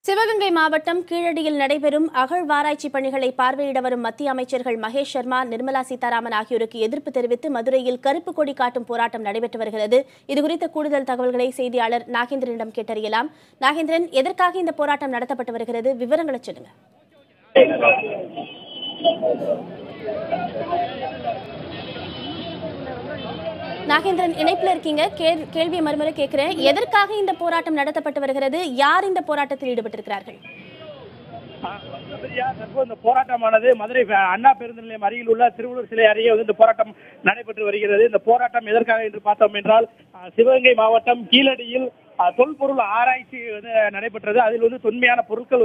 சிவகங்கை மாவட்டம் கீழடியில் நடைபெறும் அகழ்வாராய்ச்சி பணிகளை பார்வையிட வரும் மத்திய அமைச்சர்கள் மகேஷ் சர்மா, நிர்மலா சீதாராமன் ஆகியோருக்கு எதிர்ப்பு தெரிவித்து மதுரையில் கருப்பு கொடி காட்டும் போராட்டம் நடைபெற்று வருகிறது. இதுகுறித்த கூடுதல் தகவல்களை செய்தியாளர் நாகேந்திரனிடம் கேட்டறியலாம். நாகேந்திரன், எதற்காக இந்த போராட்டம் நடத்தப்பட்டு வருகிறது? விவரங்களை சொல்லுங்க. நாகேந்திரன், இணைப்புல இருக்கீங்க. கேள்வியை மறுமுறை கேட்கிறேன். எதற்காக இந்த போராட்டம் நடத்தப்பட்டு வருகிறது? யார் இந்த போராட்டத்தில் ஈடுபட்டிருக்கிறார்கள்? இந்த போராட்டமானது மதுரை அண்ணா பேருந்து நிலையம் அருகில் உள்ள திருவள்ளூர் சிலை அருகே இந்த போராட்டம் நடைபெற்று வருகிறது. இந்த போராட்டம் எதற்காக என்று பார்த்தோம் என்றால், சிவகங்கை மாவட்டம் கீழடியில் தொல்பொருள் ஆராய்ச்சி நடைபெற்றது. அதில் தொன்மையான பொருட்கள்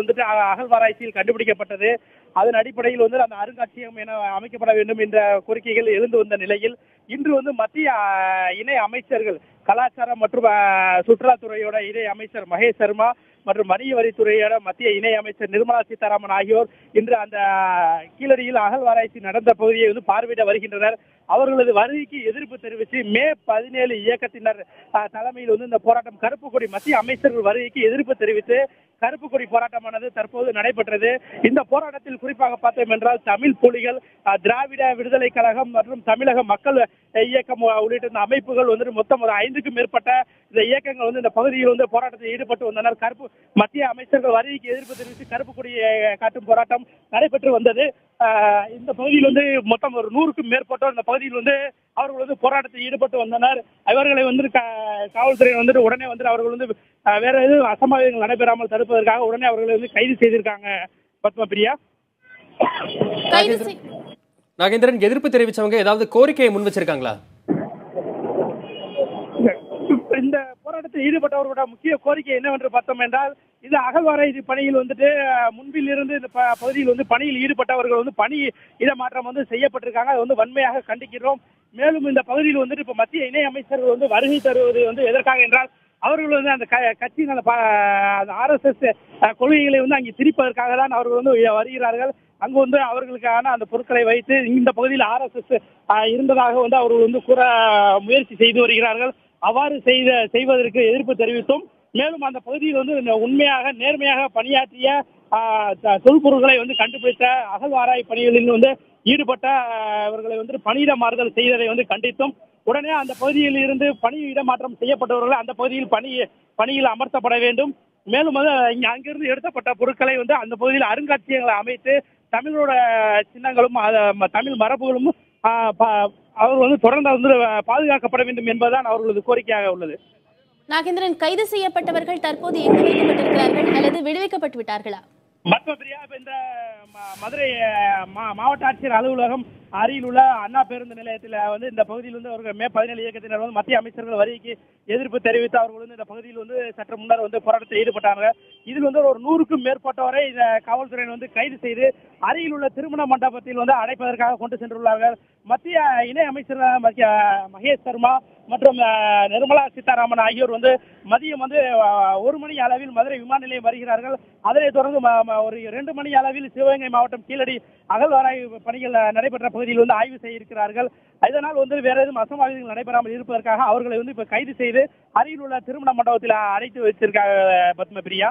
அகழ்வாராய்ச்சியில் கண்டுபிடிக்கப்பட்டது. அதன் அடிப்படையில் அந்த அருங்காட்சியகம் என அமைக்கப்பட வேண்டும் என்ற கோரிக்கைகள் எழுந்து வந்த நிலையில் இன்று மத்திய இணை அமைச்சர்கள் கலாச்சாரம் மற்றும் சுற்றுலாத்துறையோட இணை அமைச்சர் மகேஷ் சர்மா மற்றும் வணிக வரித்துறையோட மத்திய இணை அமைச்சர் நிர்மலா சீதாராமன் ஆகியோர் இன்று அந்த கீழடியில் அகழ்வாராய்ச்சி நடந்த பகுதியை பார்வையிட வருகின்றனர். அவர்களது வருகைக்கு எதிர்ப்பு தெரிவித்து மே 17 இயக்கத்தினர் தலைமையில் இந்த போராட்டம் கருப்பு கொடி மத்திய அமைச்சர்கள் வருகைக்கு எதிர்ப்பு தெரிவித்து கருப்பு கொடி போராட்டமானது தற்போது நடைபெற்றது. இந்த போராட்டத்தில் குறிப்பாக பார்த்தோம் என்றால், தமிழ் புலிகள், திராவிட விடுதலை கழகம் மற்றும் தமிழக மக்கள் இயக்கம் உள்ளிட்ட இந்த அமைப்புகள் மொத்தம் 5க்கும் மேற்பட்ட இந்த இயக்கங்கள் இந்த பகுதியில் போராட்டத்தில் ஈடுபட்டு வந்தனர். மத்திய அமைச்சர்கள் வருகைக்கு எதிர்ப்பு தெரிவித்து கருப்பு கொடி காட்டும் போராட்டம் நடைபெற்று வந்தது. இந்த பகுதியில் மொத்தம் ஒரு 100க்கும் மேற்பட்டோர் இந்த பகுதியில் அவர்கள் போராட்டத்தில் ஈடுபட்டு வந்தனர். இவர்களை காவல்துறை உடனே அவர்கள் வேற எதுவும் அசம்பாவிதங்கள் நடைபெறாமல் தடுப்பதற்காக உடனே அவர்களை கைது செய்திருக்காங்க. பத்மபிரியா, நாகேந்திரன், எதிர்ப்பு தெரிவிச்சவங்க ஏதாவது கோரிக்கையை முன் வச்சிருக்காங்களா? இந்த போராட்டத்தில் ஈடுபட்டவர்களோட முக்கிய கோரிக்கை என்னவென்று பார்த்தோம் என்றால், இது அகழ்வாராய்ச்சி பணியில் முன்பில் இருந்து இந்த பகுதியில் பணியில் ஈடுபட்டவர்கள் பணி இடமாற்றம் செய்யப்பட்டிருக்காங்க. அது வன்மையாக கண்டிக்கிறோம். மேலும் இந்த பகுதியில் இப்ப மத்திய இணை அமைச்சர்கள் வருகை தருவது எதற்காக என்றால், அவர்கள் அந்த கட்சியின் RSS கொள்கைகளை அங்கே திரிப்பதற்காக தான் அவர்கள் வருகிறார்கள். அங்கு அவர்களுக்கான அந்த பொருட்களை வைத்து இந்த பகுதியில் RSS இருந்ததாக அவர்கள் கூற முயற்சி செய்து வருகிறார்கள். அவ்வாறு செய்வதற்கு எதிர்ப்பு தெரிவித்தும், மேலும் அந்த பகுதியில் உண்மையாக நேர்மையாக பணியாற்றிய தொல்பொருட்களை கண்டுபிடித்த அகழ்வாராய் பணிகளில் ஈடுபட்ட அவர்களை பணியிட மாறுதல் செய்ததை கண்டித்தும், உடனே அந்த பகுதியில் இருந்து பணி இடமாற்றம் செய்யப்பட்டவர்கள் அந்த பகுதியில் பணியில் அமர்த்தப்பட வேண்டும். மேலும் அங்கிருந்து எடுத்தப்பட்ட பொருட்களை அந்த பகுதியில் அருங்காட்சியகங்களை அமைத்து தமிழோட சின்னங்களும் தமிழ் மரபுகளும் அவர்கள் தொடர்ந்து பாதுகாக்கப்பட வேண்டும் என்பதுதான் அவர்களது கோரிக்கையாக உள்ளது. நாகேந்திரன், கைது செய்யப்பட்டவர்கள் தற்போது எங்கு வைக்கப்பட்டிருக்கிறார்கள் அல்லது விடுவிக்கப்பட்டு விட்டார்களா? பத்மபிரியா, இந்த மதுரை மாவட்ட ஆட்சியர் அலுவலகம் அருகில் உள்ள அண்ணா பேருந்து நிலையத்தில் இந்த பகுதியில் அவர்கள் மே 17 இயக்கத்தினர் மத்திய அமைச்சர்கள் வருகைக்கு எதிர்ப்பு தெரிவித்து அவர்கள் இந்த பகுதியில் சற்று முன்னர் போராட்டத்தில் ஈடுபட்டாங்க. இதில் ஒரு 100க்கும் மேற்பட்டவரை இந்த காவல்துறையினர் கைது செய்து அருகில் உள்ள திருமண மண்டபத்தில் அடைப்பதற்காக கொண்டு சென்றுள்ளார்கள். மத்திய இணை அமைச்சர் மகேஷ் சர்மா மற்றும் நிர்மலா சீதாராமன் ஆகியோர் மதியம் 1 மணி அளவில் மதுரை விமான நிலையம் வருகிறார்கள். அதனைத் தொடர்ந்து ஒரு 2 மணி அளவில் சிவகங்கை மாவட்டம் கீழடி அகழ்வாராய்ச்சி பணிகள் நடைபெற்ற பகுதியில் ஆய்வு செய்ய இருக்கிறார்கள். இதனால் வேற எதுவும் அசம்பாவிதங்கள் நடைபெறாமல் இருப்பதற்காக அவர்களை இப்ப கைது செய்து அருகில் உள்ள திருமண மண்டபத்தில் அடைத்து வச்சிருக்காங்க. பத்மபிரியா.